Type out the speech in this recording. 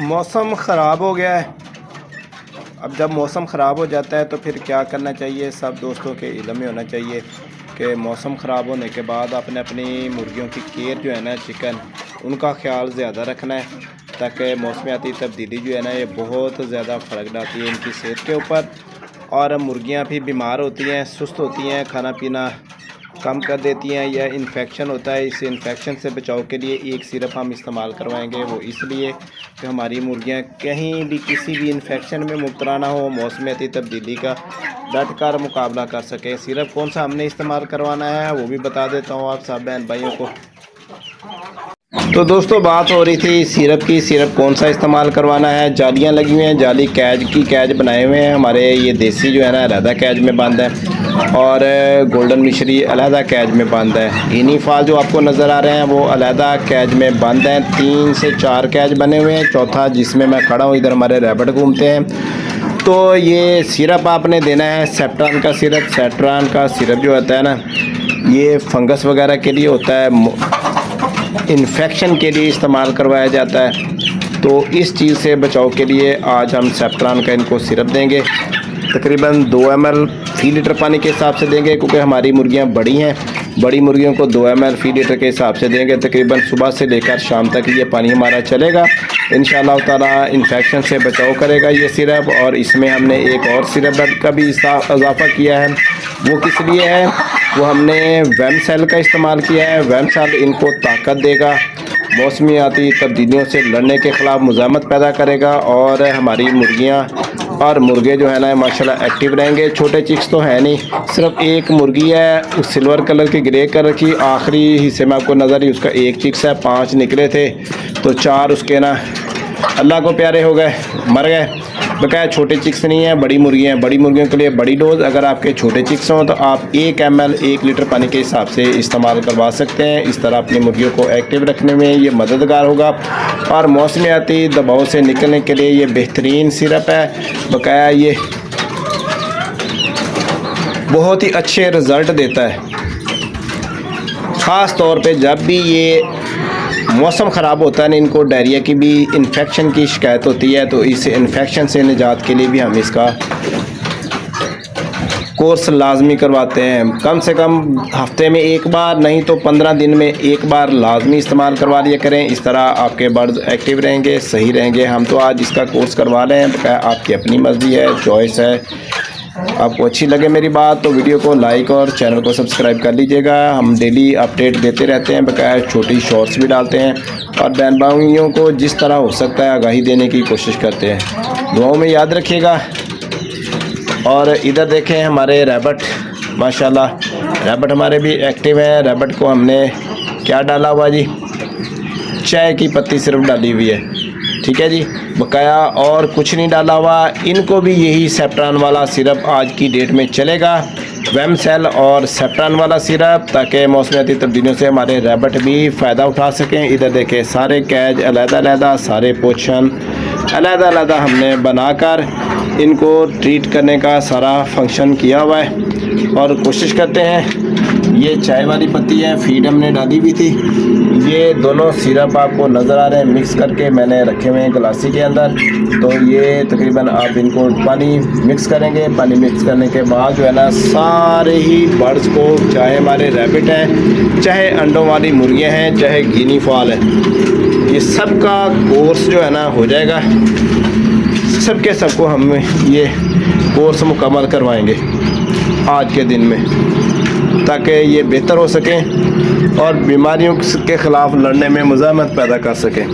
मौसम ख़राब हो गया है। अब जब मौसम ख़राब हो जाता है तो फिर क्या करना चाहिए, सब दोस्तों के इल्म में होना चाहिए कि मौसम ख़राब होने के बाद आपने अपनी मुर्गियों की केयर जो है ना, चिकन, उनका ख्याल ज़्यादा रखना है, ताकि मौसमियाती तब्दीली जो है ना ये बहुत ज़्यादा फ़र्क डालती है इनकी सेहत के ऊपर। और मुर्गियां भी बीमार होती हैं, सुस्त होती हैं, खाना पीना कम कर देती हैं, या इन्फेक्शन होता है। इस इन्फेक्शन से बचाव के लिए एक सिरप हम इस्तेमाल करवाएंगे, वो इसलिए कि हमारी मुर्गियां कहीं भी किसी भी इन्फेक्शन में मुब्तला ना हो, मौसमियाती तब्दीली का डट कर मुकाबला कर सकें। सिरप कौन सा हमने इस्तेमाल करवाना है वो भी बता देता हूँ आप सब बहन भाइयों को। तो दोस्तों बात हो रही थी सिरप की, सिरप कौन सा इस्तेमाल करवाना है। जालियाँ लगी हुई हैं, जाली कैज बनाए हुए हैं हमारे। ये देसी जो है ना अलहदा कैज में बंद है, और गोल्डन मिश्री अलहदा कैज में बंद है। गिनी फाल जो आपको नज़र आ रहे हैं वो अलहदा कैज में बंद हैं। 3 से 4 कैज बने हुए हैं, चौथा जिसमें मैं खड़ा हूँ, इधर हमारे रैबिट घूमते हैं। तो ये सिरप आपने देना है सेप्ट्रान का सिरप। सेप्ट्रान का सिरप जो होता है ना, ये फंगस वगैरह के लिए होता है, इन्फेक्शन के लिए इस्तेमाल करवाया जाता है। तो इस चीज़ से बचाव के लिए आज हम सेप्ट्रान का इनको सिरप देंगे। तकरीबन 2 ml फी लीटर पानी के हिसाब से देंगे, क्योंकि हमारी मुर्गियां बड़ी हैं। बड़ी मुर्गियों को 2 ml फी लीटर के हिसाब से देंगे। तकरीबन सुबह से लेकर शाम तक ये पानी हमारा चलेगा। इंशाअल्लाह ताला इन्फेक्शन से बचाव करेगा ये सिरप। और इसमें हमने एक और सिरप का भी इजाफ़ा किया है। वो किस लिए है, वो हमने वेमसेल का इस्तेमाल किया है। वेमसेल इनको ताकत देगा, मौसमियाती तब्दीलियों से लड़ने के ख़िलाफ़ मुज़ामत पैदा करेगा, और हमारी मुर्गियाँ और मुर्गे जो है ना माशाल्लाह एक्टिव रहेंगे। छोटे चिक्स तो है नहीं, सिर्फ एक मुर्गी है, उस सिल्वर कलर की ग्रे कलर की, आखिरी हिस्से में आपको नज़र ही उसका एक चिक्स है। 5 निकले थे तो 4 उसके ना अल्लाह को प्यारे हो गए, मर गए। बकाया छोटे चिक्स नहीं है, बड़ी मुर्गी हैं। बड़ी मुर्गियों के लिए बड़ी डोज, अगर आपके छोटे चिक्स हों तो आप 1 ml 1 लीटर पानी के हिसाब से इस्तेमाल करवा सकते हैं। इस तरह अपनी मुर्गियों को एक्टिव रखने में ये मददगार होगा, और मौसमियाती दबाव से निकलने के लिए ये बेहतरीन सिरप है। बकाया ये बहुत ही अच्छे रिज़ल्ट देता है, ख़ास तौर पे जब भी ये मौसम ख़राब होता है ना, इनको डायरिया की भी इन्फेक्शन की शिकायत होती है। तो इस इन्फेक्शन से निजात के लिए भी हम इसका कोर्स लाजमी करवाते हैं। कम से कम हफ्ते में 1 बार, नहीं तो 15 दिन में 1 बार लाजमी इस्तेमाल करवा लिया करें। इस तरह आपके बर्ड्स एक्टिव रहेंगे, सही रहेंगे। हम तो आज इसका कोर्स करवा रहे हैं, बकाया आपकी अपनी मर्ज़ी है, चॉइस है। आपको अच्छी लगे मेरी बात तो वीडियो को लाइक और चैनल को सब्सक्राइब कर लीजिएगा। हम डेली अपडेट देते रहते हैं, बकाया छोटी शॉर्ट्स भी डालते हैं, और बहन भाइयों को जिस तरह हो सकता है आगाही देने की कोशिश करते हैं। दुआओं में याद रखिएगा। और इधर देखें हमारे रैबिट, माशाल्लाह रैबिट हमारे भी एक्टिव हैं। रैबिट को हमने क्या डाला हुआ जी, चाय की पत्ती सिर्फ डाली हुई है, ठीक है जी, बकाया और कुछ नहीं डाला हुआ। इनको भी यही सेप्ट्रान वाला सिरप आज की डेट में चलेगा, वेमसेल और सेप्ट्रान वाला सिरप, ताकि मौसमियाती तब्दीलियों से हमारे रैबिट भी फ़ायदा उठा सकें। इधर देखें सारे कैज अलग-अलग, सारे पोर्शन अलग-अलग हमने बनाकर इनको ट्रीट करने का सारा फंक्शन किया हुआ है, और कोशिश करते हैं। ये चाय वाली पत्ती है, फीड हमने डाली हुई थी। ये दोनों सिरप आपको नज़र आ रहे हैं, मिक्स करके मैंने रखे हुए हैं गिलासी के अंदर। तो ये तकरीबन आप इनको पानी मिक्स करेंगे। पानी मिक्स करने के बाद जो है ना सारे ही बर्ड्स को, चाहे हमारे रैबिट हैं, चाहे अंडों वाली मुर्गियां हैं, चाहे गिनी फॉल है, ये सब का कोर्स जो है ना हो जाएगा। सबके सबको हम ये कोर्स मुकम्मल करवाएंगे आज के दिन में, ताकि ये बेहतर हो सकें और बीमारियों के ख़िलाफ़ लड़ने में मुज़ामत पैदा कर सकें।